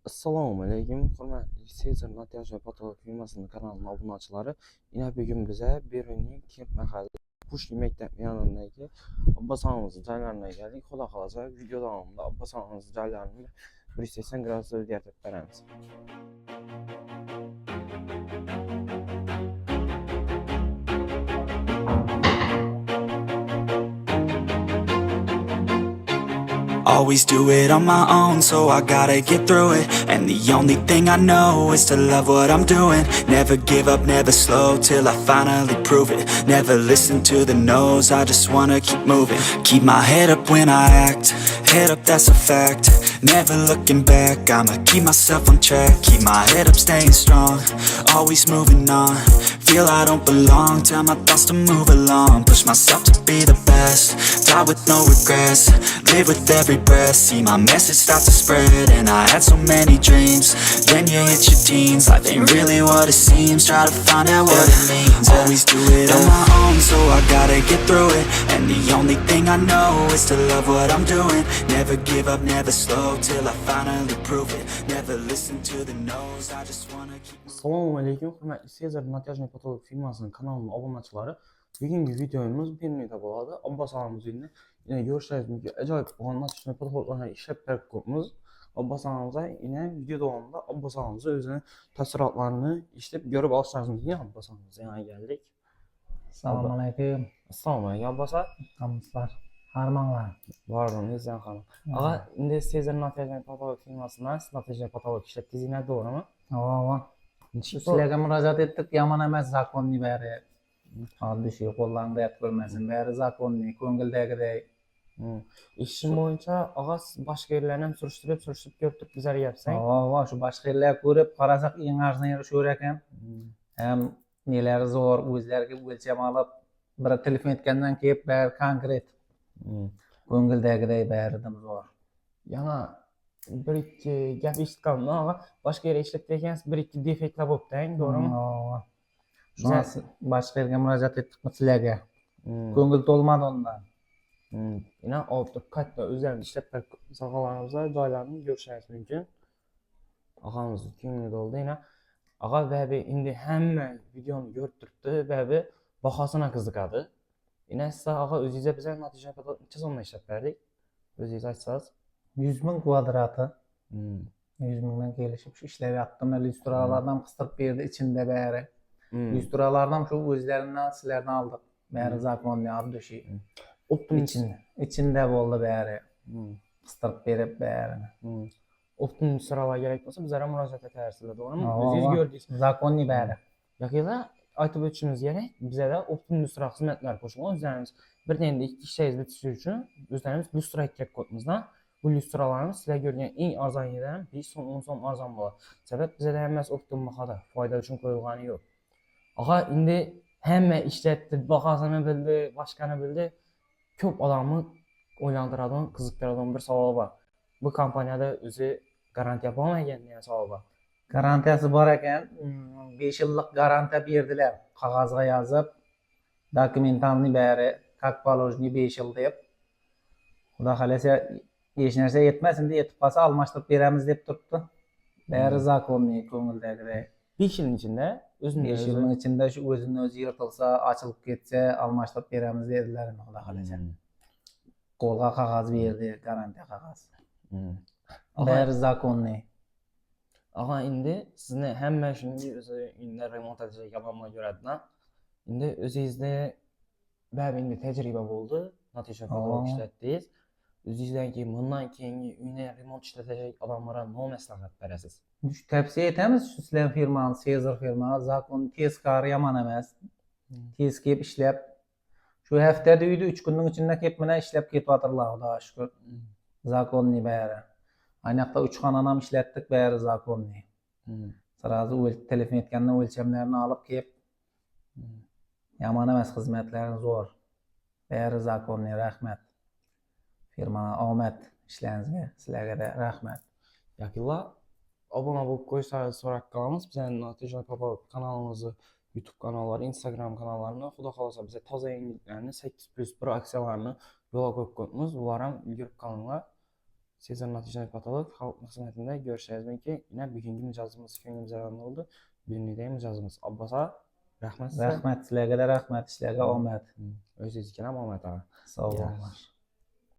Assalomu alaykum, hurmatli Sezar Natyaja Patolog firmasının kanalına obunachiları. Yine bugün bize Berlinning Kent mahalli Pushki maktab yanındaki Abbasonimiz joylarına geldik. Xudo xolasa video davomida Abbasonimiz joylarini 180 gradusda o'zgartirib beramiz. Always do it on my own, so I gotta get through it. And the only thing I know is to love what I'm doing. Never give up, never slow, till I finally prove it. Never listen to the no's, I just wanna keep moving. Keep my head up when I act, head up, that's a fact. Never looking back, I'ma keep myself on track. Keep my head up, staying strong, always moving on. Feel I don't belong, tell my thoughts to move along. Push myself to be the best, die with no regrets. Live with every breath, see my message start to spread. And I had so many dreams, then you hit your teens. Life ain't really what it seems, try to find out what it means. Always do it on my own, so I gotta get through it. And the only thing I know is to love what I'm doing. Never give up, never slow, till I finally prove it. Never listen to the no's, I just wanna keep. Assalomu alaykum, hurmatli Sezar Natyaja Patolog firmasının kanalının obunachiları. Bugungi videomiz Berlinda bo'ladi. Abbasonimizni yine görüşürüz mümkün. Acayip anlatışını patologlarına işlep berip koymuş. Abbasonimize yine video davamında Abbasonimize özünün təsəvvüratlarını işlep görüp alışlarız mümkün. Abbasonimize yana geldik. Assalomu alaykum. Assalomu alaykum Abbasa. Hamıslar. Harmanlar. Vardım Nezyan hanım. Ağa indi Sezar Natyaja Patolog firmasından Natyaja Patolog işlettiğine doğru mu? Ova. Sizlarga murojaat etdik, yomon emas zakonni bari. Oddiy shu qo'llarida yap ko'rmasin. Bari zakonni, ko'ngildagidek. İşim boyunca ağaz başka yerlerden surishtirib görüp bizler yapsan. Ova, shu boshqa yerlar ko'rib qarasak eng arzon yeri shu ekan. Ham nelari zo'r, o'zlariga o'lcham olib, bir telefon etgandan keyin bari konkret. Ko'ngildagidek baridan zo'r. Yana bir iki gap eshitganman ama başka yere ishlatayotgansiz bir iki defektlar bo'libdi, to'g'rimi? Shuni boshqa yerga murojaat etdik sizlarga. Ko'ngil to'lmadi ondan. Yine oldu katta özel işletme sahalarımızda joylarını görüşürüz mümkün. Ağamız kimlik oldu yine. Ağa bəbi indi hemen videonu görüntürüptü bəbi bahasına kızıqadı. Yine size ağa özünüze bize netice neçə sonuna işlep verdik. Özünüz açsanız. 100.000 kvadratı. 100.000'den gelişip şu işleri yaptım. Lüstralardan kıstırıp verdi içinde bari. Lüstralardan şu özlerinden sizlerden aldık. Bari zakonlu adı şey. İçinde oldu bari. Kıstırıp verip bari. Optimum sıralar gerek olsa bizlere müracaat edersiniz, doğru mu? Özünüz gördünüz. Zakonlu bari. Yakıyla aytıp ötüşümüz gerek. Bize de optimum sıra hizmetler koşma. Özlerimiz bir tane de işlerimiz bitişi için özlerimiz lüstra ekmek koymamızda. Bu lüstralarımız sizler görülen en arzan yerden 5 son arzan bolar. Sebep bize de hemen optimum bakada fayda için koyulğanı yok. Ağa indi hemen işletdi, bakasını bildi, başkanı bildi. Köp adamı oylandıran, kızıktıran bir savabı var. Bu kampaniyada özü garanti yapamayan diye savabı var. Garantiyası var eken 5 yıllık garanti verdiler. Kağızga yazıp dokumentalni bari kak poложение 5 yıl deyip. Xudo xolasa hech narsa yetmesin diye yetip kalsa almashtırıp beremiz dep turibdi. Bari zakonni ko'ngildagidek. 5 yılın içinde 5 yılın içinde şu özünün özü yırtılsa, açılıp getse almashtırıp beremiz dediler. Xudo xolasa. Qo'lga qog'oz berdi, garantiya qog'oz. Bari zakonni. Ağa indi sizni hemen şimdi özü indi remont edecek adamla görədinə. İndi özünüzdə bəbi indi tecrübe oldu. Natyaja Patolog işlətdiniz. Özünüzdən ki bundan keyingi uyne remont işlətəcək adamlara nə məsləhət verəsiz? Tavsiye etamiz şu sizlar firmanı, Sezar firma, zakon tezkar yaman emas. Tez kelip işlep şu haftada uydu 3 günün içinde kelip mene işlep ketipatırlar Xudoga şükür. Zakonni bari. Aynaqda 3 xonanam işlettik bari zakonni. Sırası telefon etganda ölçemlerini alıp kelip yaman emas xizmatlaring zo'r. Bari zakonni rahmat. Firma omad ishlaringizga, sizlarga da rahmat. Yakilla abone olup koysanız sorak kalmamız. Bizden Natyaja Patolog kanalımızı, YouTube kanalları, Instagram kanallarını, Xudo xolasa bize taze yeniliklerini, 8+1 aksiyalarını yola koyup koymamız. Ularım görüp kalınlar. Sezar Natijan Patolog halk hizmetinde görüşeceğiz ki yine bugünkü micazımız köyümüze yanında oldu. Bugünkü micazımız Abbas'a rahmet size. Rahmet sizlerge de rahmet, işlerge omad. Öz izgilem Ahmet ağa. Sağ olunlar.